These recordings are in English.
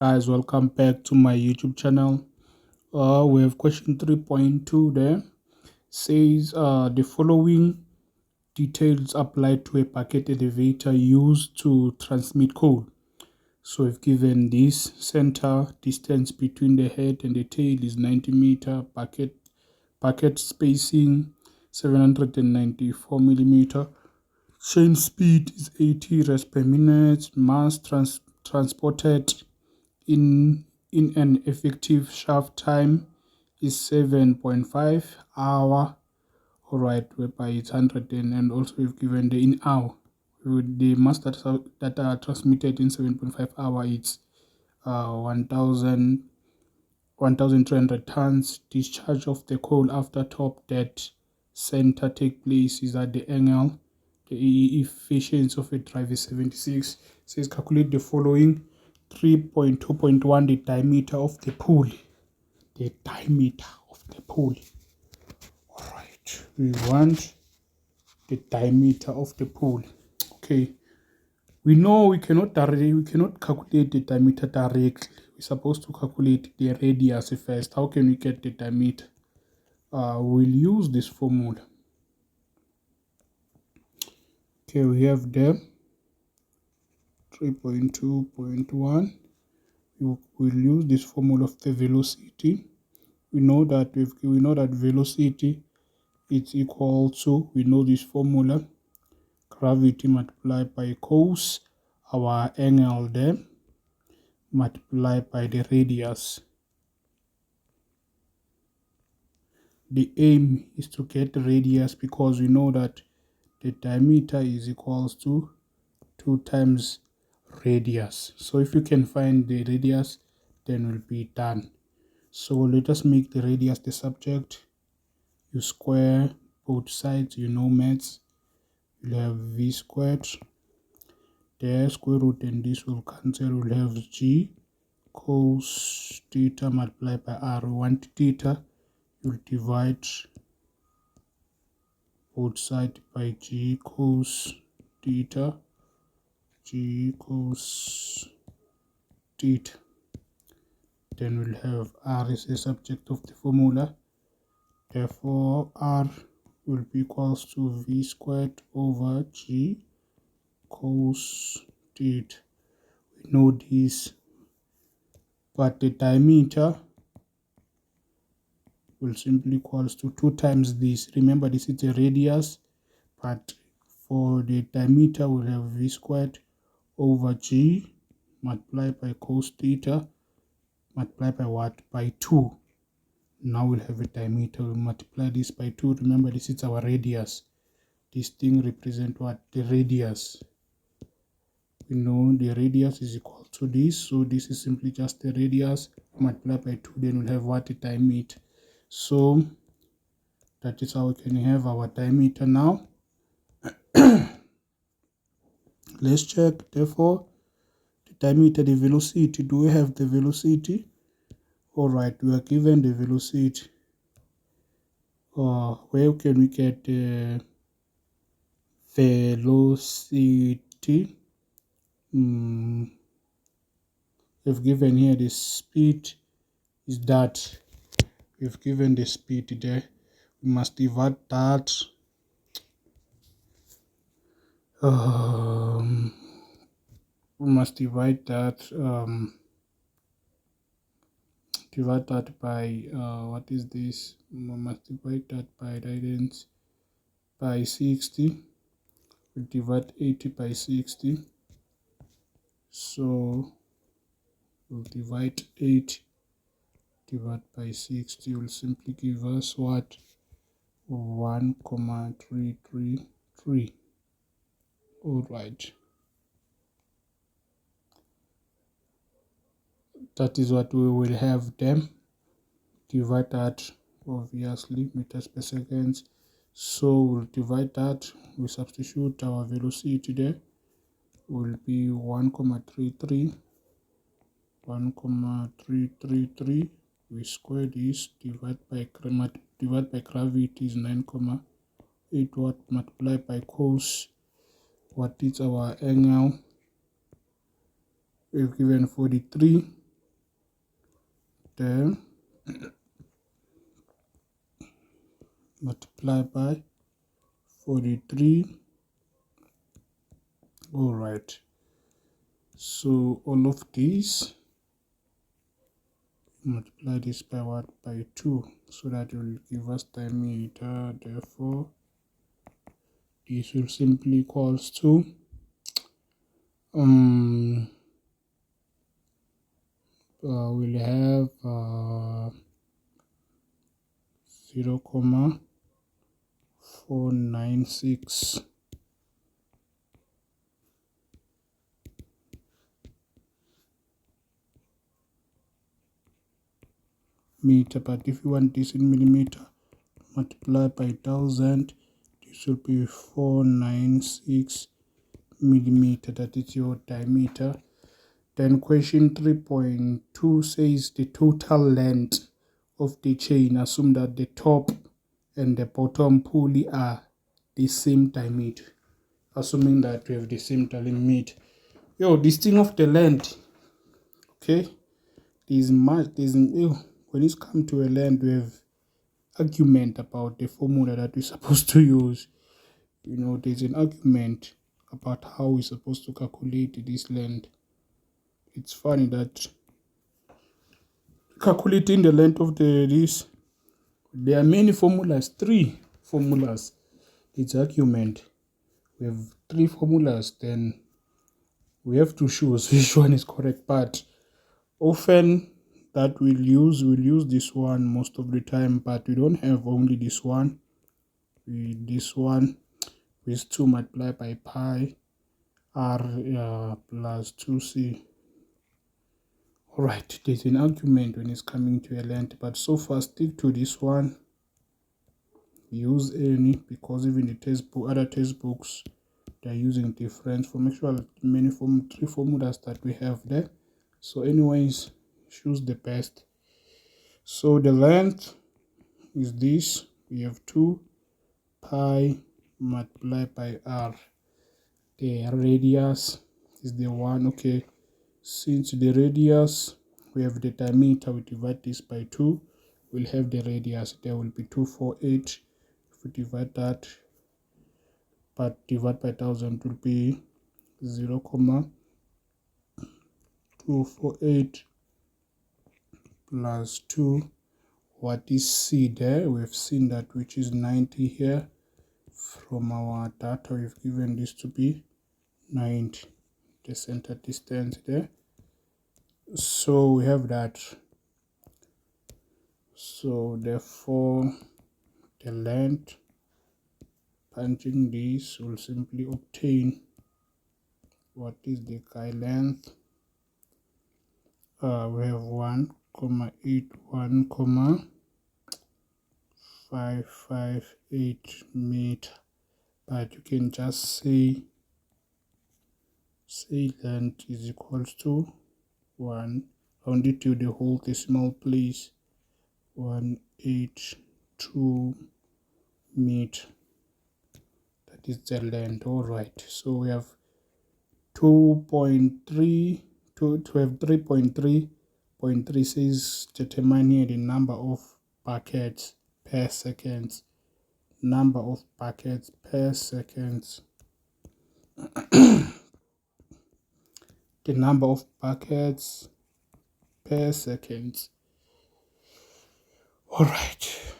Guys, welcome back to my YouTube channel. We have question 3.2 there. Says the following details apply to a bucket elevator used to transmit coal. So we've given this center distance between the head and the tail is 90 meter, bucket spacing 794 millimeter, chain speed is 80 rests per minute, mass transported in an effective shaft time is 7.5 hour. All right, whereby it's 100 and also we've given the in hour with the mass that are transmitted in 7.5 hour. It's 1,300 tons. Discharge of the coal after top dead center take place is at the angle. The efficiency of a drive is 76. Says calculate the following. 3.2.1 the diameter of the pool. The diameter of the pool. Alright, we want the diameter of the pool. Okay. We know we cannot calculate the diameter directly. We're supposed to calculate the radius first. How can we get the diameter? We'll use this formula. Okay, we have there 3.2.1. We'll use this formula of the velocity. We know that velocity is equal to, we know this formula, gravity multiplied by cos our angle there multiplied by the radius. The aim is to get the radius because we know that the diameter is equals to 2 times radius. So if you can find the radius, then we'll be done. So let us make the radius the subject. You square both sides, you know maths. You'll have v squared. The square root and this will cancel. We'll have g cos theta multiplied by r. We want theta. You'll divide both sides by g cos theta. G cos theta. Then we'll have r is the subject of the formula. Therefore, r will be equals to v squared over g cos theta. We know this, but the diameter will simply equals to 2 times this. Remember, this is a radius, but for the diameter we'll have v squared over g multiplied by cos theta multiplied by what? By 2. Now we'll have a diameter. We'll multiply this by 2. Remember, this is our radius. This thing represents what? The radius. We know the radius is equal to this, so this is simply just the radius multiplied by 2. Then we'll have what? A diameter. So that is how we can have our diameter now. Let's check. Therefore, the diameter, the velocity. Do we have the velocity? Alright, we are given the velocity. Where can we get the velocity? We've given here the speed is that. We've given the speed there. We must divide that. We must divide that. Divide that by what is this? We must divide that by radians by 60. We divide 80 by 60. So we'll divide 80 divided by 60 will simply give us what? 1,333. All right. That is what we will have them. Divide that, obviously, meters per second. So we'll divide that. We substitute our velocity there. Will be 1,33. 1,333. We square this. Divide by gravity is 9,8 watt multiplied by cos. What is our angle? We've given 43. there, multiply by 43. All right, so all of these, multiply this by what? By 2, so that will give us diameter. Therefore this will simply equals to we'll have 0,496 meter. But if you want this in millimeter, multiply by 1000, this will be 496 millimeter. That is your diameter. Then question 3.2 says the total length of the chain. Assume that the top and the bottom pulley are the same diameter. Assuming that we have the same diameter. This thing of the length, okay, when it's come to a length, we have argument about the formula that we're supposed to use. There's an argument about how we're supposed to calculate this length. It's funny that calculating the length of this, there are many formulas, 3 formulas. It's argument. We have 3 formulas, then we have to choose which one is correct. But often that we'll use this one most of the time, but we don't have only this one. This one is 2 multiplied by pi r plus 2c. Alright, there's an argument when it's coming to a length, but so far stick to this one. Use any, because even the other textbooks, they're using different formula, 3 formulas that we have there. So anyways, choose the best. So the length is this. We have 2 pi multiplied by r. The radius is the 1. Okay, since the radius, we have the diameter, we divide this by 2, we'll have the radius. There will be 248. If we divide that, but divide by 1000 will be 0,248 plus 2. What is c there? We've seen that, which is 90 here. From our data, we've given this to be 90, the center distance there. So we have that. So therefore the length, punching this, will simply obtain what is the guy length. We have 1,81,558 meter, but you can just say length is equals to 1, round it to the whole decimal place, 182 meter. That is the length. All right, so we have 2.3 to have 3.3 says determine here the number of buckets per second. Number of buckets per second. The number of buckets per second. All right,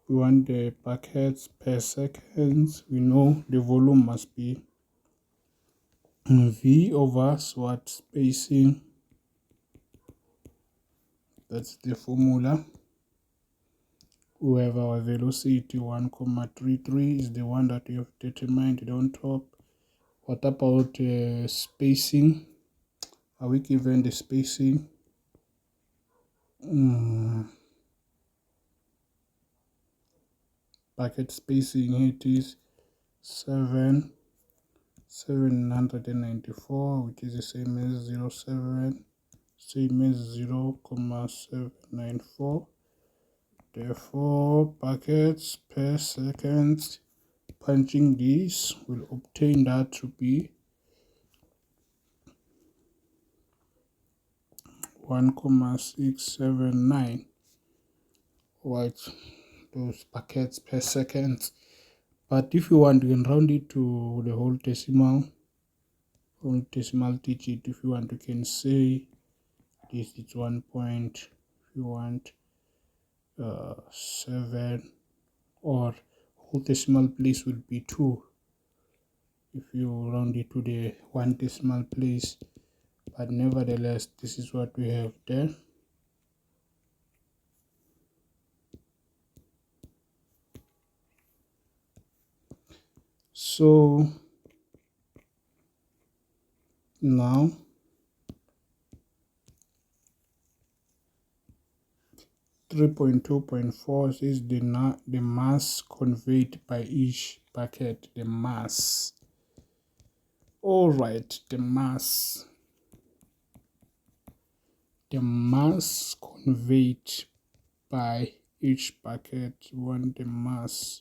we want the buckets per second. We know the volume must be V over SWAT spacing. That's the formula. We have our velocity 1,33 is the one that we have determined on top. What about spacing? Are we given the spacing? Bucket spacing, here it is 794, which is the same as 0.794. Therefore buckets per second, punching this will obtain that to be 1,679, right, those packets per second. But if you want, you can round it to the whole decimal digit. If you want, you can say this is 1 point, if you want 7, or whole decimal place would be 2 if you round it to the 1 decimal place. But nevertheless, this is what we have there. So now 3.2.4 is the mass conveyed by each packet, the mass. All right, the mass conveyed by each packet. We want the mass.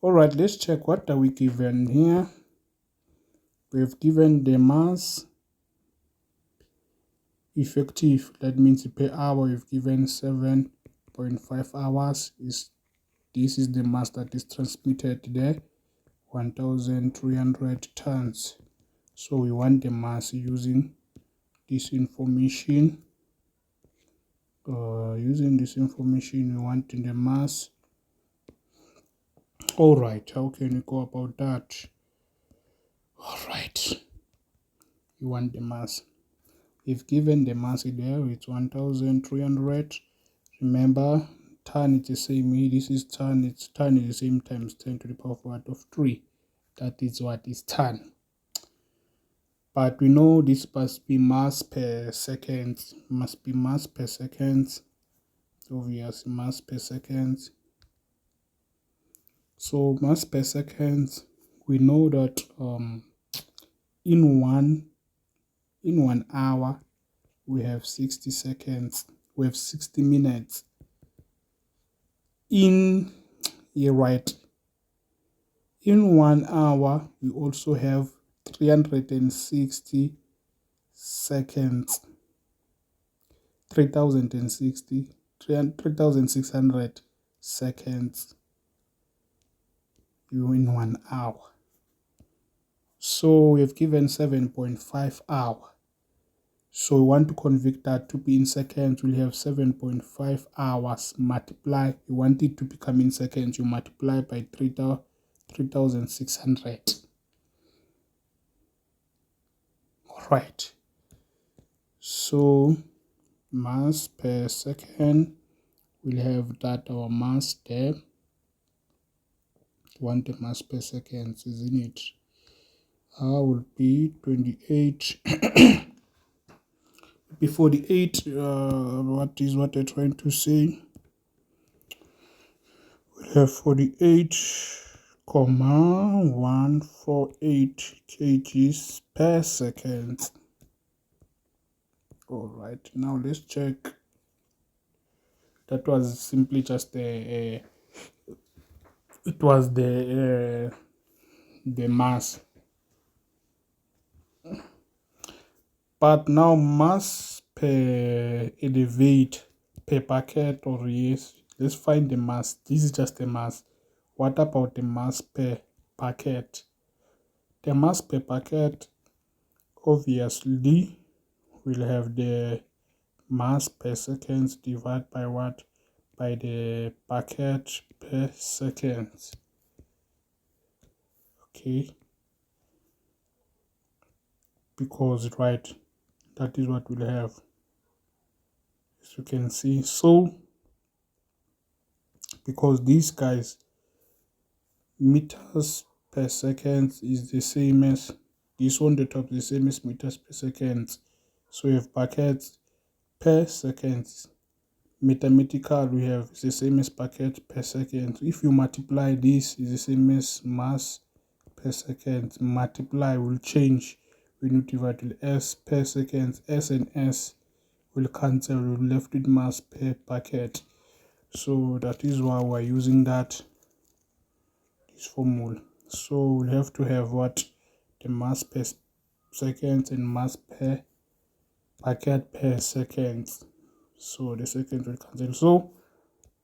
All right, let's check what are we given here. We've given the mass effective, that means per hour we've given 7.5 hours. This is the mass that is transmitted there, 1,300 tons. So we want the mass using this information. Using this information, we want the mass. All right, how can we go about that? All right, you want the mass. If given the mass there, it's 1,300. Remember, ton is the same. This is ton. It's ton is the same times 10 to the power of 3. That is what is ton. But we know this must be mass per second. Must be mass per second. Obvious, mass per second. So mass per second, we know that in one hour we have 60 seconds. We have 60 minutes. In 1 hour we also have 360 seconds. 3,600 seconds in 1 hour. So we have given 7.5 hours. So we want to convert that to be in seconds. We'll have 7.5 hours multiply. You want it to become in seconds. You multiply by 3,600. All right. So mass per second, we'll have that our mass there. Want the mass per second, isn't it? Will be 28. Before the 8, what they're trying to say? We'll have 48,148 kgs per second. All right, now let's check. That was simply just it was the mass. But now mass per elevate per packet, or yes, let's find the mass. This is just the mass. What about the mass per packet? The mass per packet, obviously, will have the mass per seconds divided by what? By the packet per second. Okay. Because, right, that is what we'll have, as you can see. So because these guys, meters per second is the same as this one, the top the same as meters per second. So we have packets per second. Mathematical, we have the same as packet per second. If you multiply this, is the same as mass per second. Multiply will change when you divide with s per second. S and s will cancel. We're left with mass per packet. So that is why we're using this formula. So we'll have to have what? The mass per second and mass per packet per second. So the seconds will cancel. So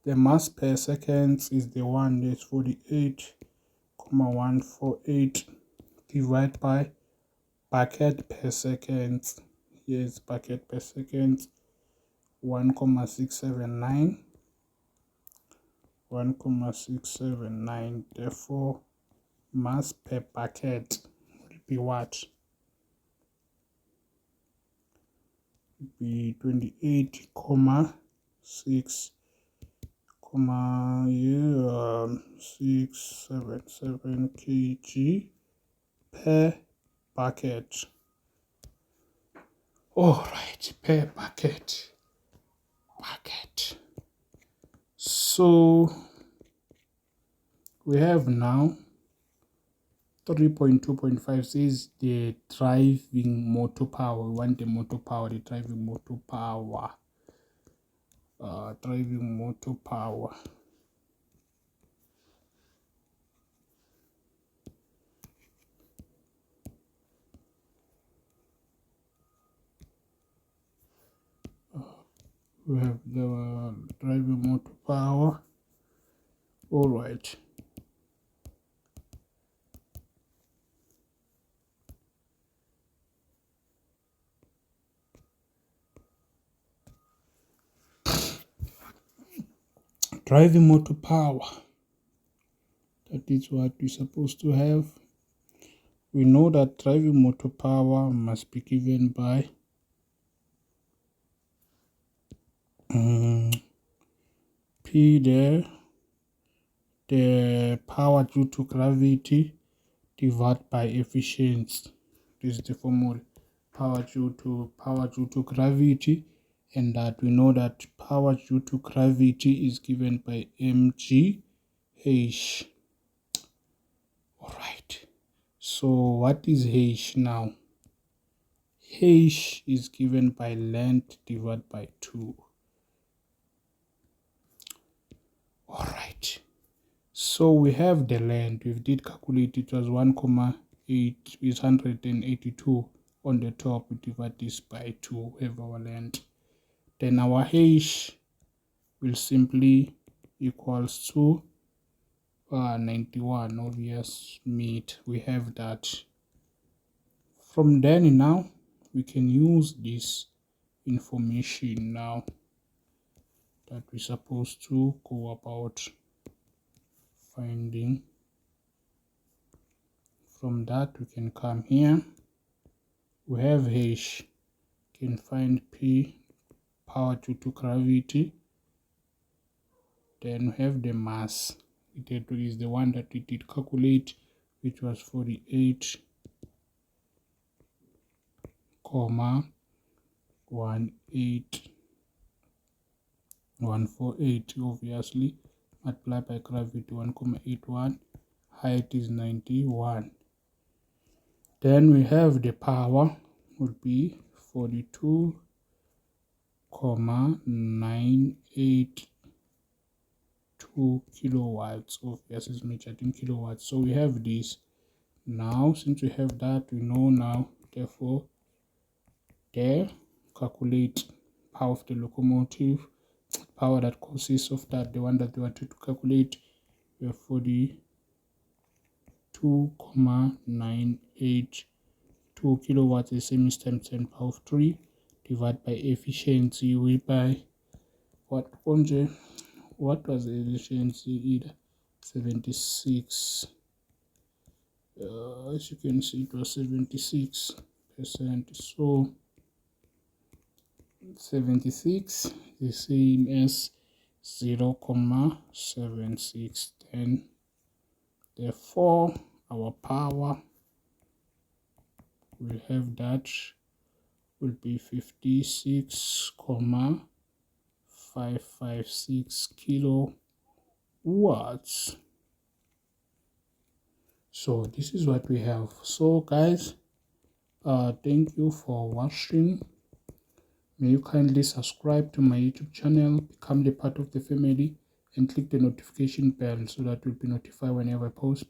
the mass per second is the one that's 48,148 divided by packet per second. Yes, packet per second 1,679. 1,679. Therefore, mass per packet will be what? Be 28,6 677 kg per packet. All right, per packet. So we have now 3.2.5 says the driving motor power. We want the motor power, the driving motor power. Driving motor power. We have the driving motor power. All right. Driving motor power. That is what we're supposed to have. We know that driving motor power must be given by P there, the power due to gravity divided by efficiency. This is the formula. Power due to gravity, and that we know that power due to gravity is given by mgh. All right. So what is h now? H is given by length divided by 2. All right. So we have the length. We did calculate it was 1,8 is 182 on the top. We divide this by 2. We have our length. Then our h will simply equals to 91 obvious meet. We have that. From then now we can use this information now that we're supposed to go about finding. From that we can come here. We have h, can find p, power due to gravity. Then we have the mass. It is the one that we did calculate, which was 48,148 obviously, multiplied by gravity 1,81. Height is 91. Then we have the power would be 42,982 kilowatts. Obviously it's measured in kilowatts. So we have this. Now since we have that, we know now, therefore there, calculate power of the locomotive, power that consists of that, the one that they wanted to calculate. We have 42,982 kilowatts, the same is times 10 power of 3 divided by efficiency. We by what was the efficiency? Either 76. As you can see, it was 76%. So 76 the same as 0,7610. Therefore our power, we have that will be 56,556 kilowatts. So this is what we have. So guys, thank you for watching. May you kindly subscribe to my YouTube channel, become the part of the family, and click the notification bell so that you'll be notified whenever I post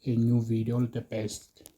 a new video. All the best.